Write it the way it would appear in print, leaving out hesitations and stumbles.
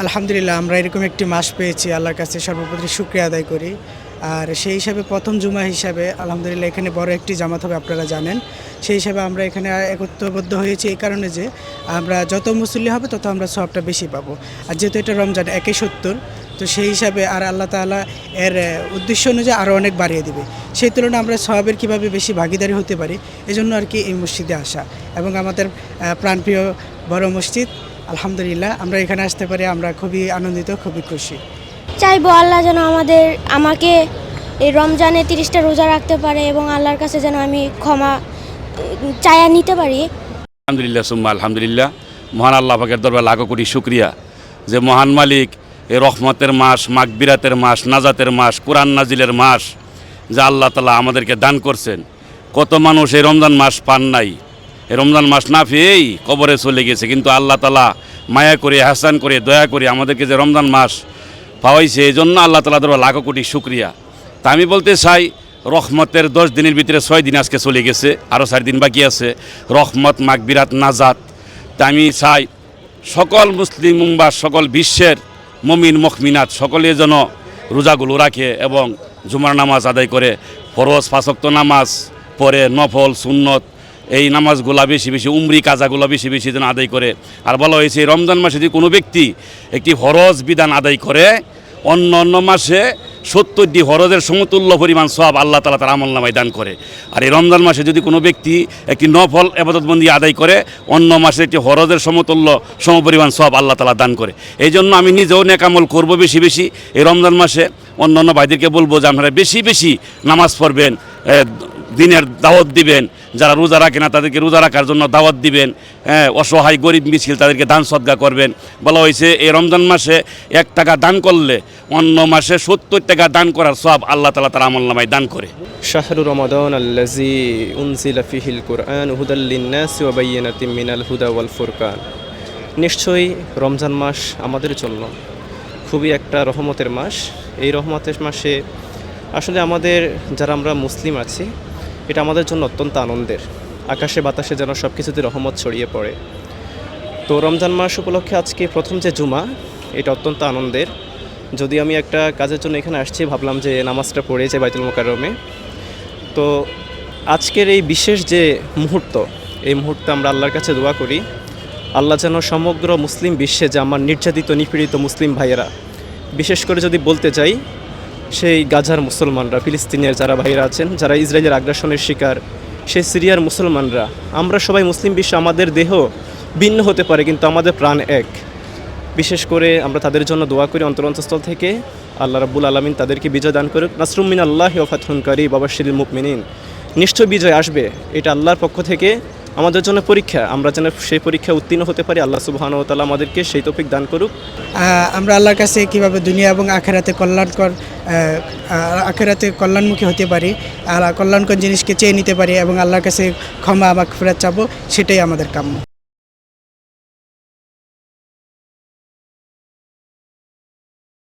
আলহামদুলিল্লাহ আমরা এরকম একটি মাস পেয়েছি, আল্লাহর কাছে সর্বপ্রতি শুকরিয়া আদায় করি। আর সেই হিসাবে প্রথম জুমা হিসাবে আলহামদুলিল্লাহ এখানে বড় একটি জামাত হবে, আপনারা জানেন। সেই হিসাবে আমরা এখানে একত্রবদ্ধ হয়েছি এই কারণে যে আমরা যত মুসল্লি হবে তত আমরা সওয়াবটা বেশি পাবো। আর যেহেতু এটা রমজান 170, তো সেই হিসাবে আর আল্লাহ তাআলা এর উদ্দেশ্য অনুযায়ী আরও অনেক বাড়িয়ে দিবে। সেই তুলনায় আমরা সওয়াবের কীভাবে বেশি ভাগিদারি হতে পারি, এজন্য আর কি এই মসজিদে আসা এবং আমাদের প্রাণপ্রিয় বড় মসজিদ। আলহামদুলিল্লাহ আমরা এখানে আসতে পারি, আমরা খুবই আনন্দিত, খুবই খুশি। চাইবো আল্লাহ যেন আমাকে এই রমজানে 30টা রোজা রাখতে পারে এবং আল্লাহর কাছে যেন আমি ক্ষমা চায়া নিতে পারি। আলহামদুলিল্লাহ সুম্মা আলহামদুলিল্লাহ। মহান আল্লাহ পাকের দরবারে লাখো কোটি শুকরিয়া যে মহান মালিক এই রহমতের মাস, মাগবিরাতের মাস, নাজাতের মাস, কোরআন নাজিলের মাস যা আল্লাহ তাআলা আমাদেরকে দান করছেন। কত মানুষ এই রমজান মাস পান নাই, এই রমজান মাস না পেয়েই কবরে চলে গেছে, কিন্তু আল্লাহ তাআলা মায়া করে, হাসান করে, দয়া করে আমাদেরকে যে রমজান মাস পাওয়াইছে, এই জন্য আল্লাহ তাআলা দরবারে লাখো কোটি শুকরিয়া। তা আমি বলতে চাই, রহমতের 10 দিনের ভিতরে 6 দিন আজকে চলে গেছে, আরও 4 দিন বাকি আছে। রহমত, মাগবিরাত, নাজাত। তা আমি চাই সকল মুসলিম উম্মাহ, সকল বিশ্বের মুমিন মুমিনাত সকলে যেন রোজাগুলো রাখে এবং জুমার নামাজ আদায় করে, ফরজ 5 ওয়াক্ত নামাজ পড়ে, নফল সুন্নত এই নামাজগুলা বেশি বেশি, উমরি কাজাগুলো বেশি বেশি যেন আদায় করে। আর বলা হয়েছে এই রমজান মাসে যদি কোনো ব্যক্তি একটি ফরজ বিধান আদায় করে, অন্য অন্য মাসে 70টি ফরজের সমতুল্য পরিমাণ সওয়াব আল্লাহ তাআলা তার আমলনামায় দান করে। আর এই রমজান মাসে যদি কোনো ব্যক্তি একটি নফল ইবাদতবন্দি আদায় করে, অন্য মাসে একটি ফরজের সমতুল্য সমপরিমাণ সওয়াব আল্লাহ তাআলা দান করে। এই জন্য আমি নিজেও নেক আমল করবো বেশি বেশি এই রমজান মাসে। অন্য অন্য ভাইদেরকে বলবো যে আপনারা বেশি বেশি নামাজ পড়বেন, দিনের দাওয়াত দিবেন, যারা রোজা রাখে না তাদেরকে রোজা রাখার জন্য দাওয়াত দিবেন, অসহায় গরিব মিছিল তাদেরকে দান সদকা করবেন। বলা হয়েছে এই রমজান মাসে 1 টাকা দান করলে অন্য মাসে 70 টাকা দান করার সওয়াব আল্লাহ তাআলা তার আমলনামায় দান করে। শাহরু রমাদান আল্লাযী উনজিলা ফিহিল কুরআন হুদাল লিন-নাসি ওয়া বায়্যিনাতিম মিনাল হুদা ওয়াল ফুরকান। নিশ্চয়ই রমজান মাস আমাদের জন্য খুবই একটা রহমতের মাস। এই রহমতের মাসে আসলে আমাদের যারা আমরা মুসলিম আছি, এটা আমাদের জন্য অত্যন্ত আনন্দের। আকাশে বাতাসে যেন সব কিছুতে রহমত ছড়িয়ে পড়ে। তো রমজান মাস উপলক্ষে আজকে প্রথম যে জুমা, এটা অত্যন্ত আনন্দের। যদি আমি একটা কাজের জন্য এখানে আসছি, ভাবলাম যে নামাজটা পড়ে যে বাইতুল মোকাররমে। তো আজকের এই বিশেষ যে মুহূর্ত, এই মুহূর্তে আমরা আল্লাহর কাছে দোয়া করি আল্লাহ যেন সমগ্র মুসলিম বিশ্বে যে আমার নির্যাতিত নিপীড়িত মুসলিম ভাইয়েরা, বিশেষ করে যদি বলতে যাই সেই গাজার মুসলমানরা, ফিলিস্তিনের যারা ভাইরা আছেন, যারা ইসরায়েলের আগ্রাসনের শিকার, সেই সিরিয়ার মুসলমানরা, আমরা সবাই মুসলিম বিশ্ব, আমাদের দেহ ভিন্ন হতে পারে কিন্তু আমাদের প্রাণ এক। বিশেষ করে আমরা তাদের জন্য দোয়া করি অন্তরস্থল থেকে, আল্লাহ রাব্বুল আলামিন তাদেরকে বিজয় দান করুক। নাসরুম মিনাল্লাহি ওয়া ফাতহুন কারীব ওয়া বাশশিরিল মুমিনিন। নিশ্চয় বিজয় আসবে, এটা আল্লাহর পক্ষ থেকে আমাদের জন্য পরীক্ষা। আমরা যেন সেই পরীক্ষা উত্তীর্ণ হতে পারি, আল্লাহ সুবহানাহু ওয়া তাআলা আমাদেরকে সেই তৌফিক দান করুক। আমরা আল্লাহর কাছে কীভাবে দুনিয়া এবং আখেরাতে কল্যাণমুখী হতে পারি, আর কল্যাণকর জিনিসকে চেয়ে নিতে পারি এবং আল্লাহর কাছে ক্ষমা মাগফিরাত চাবো, সেটাই আমাদের কাম্য।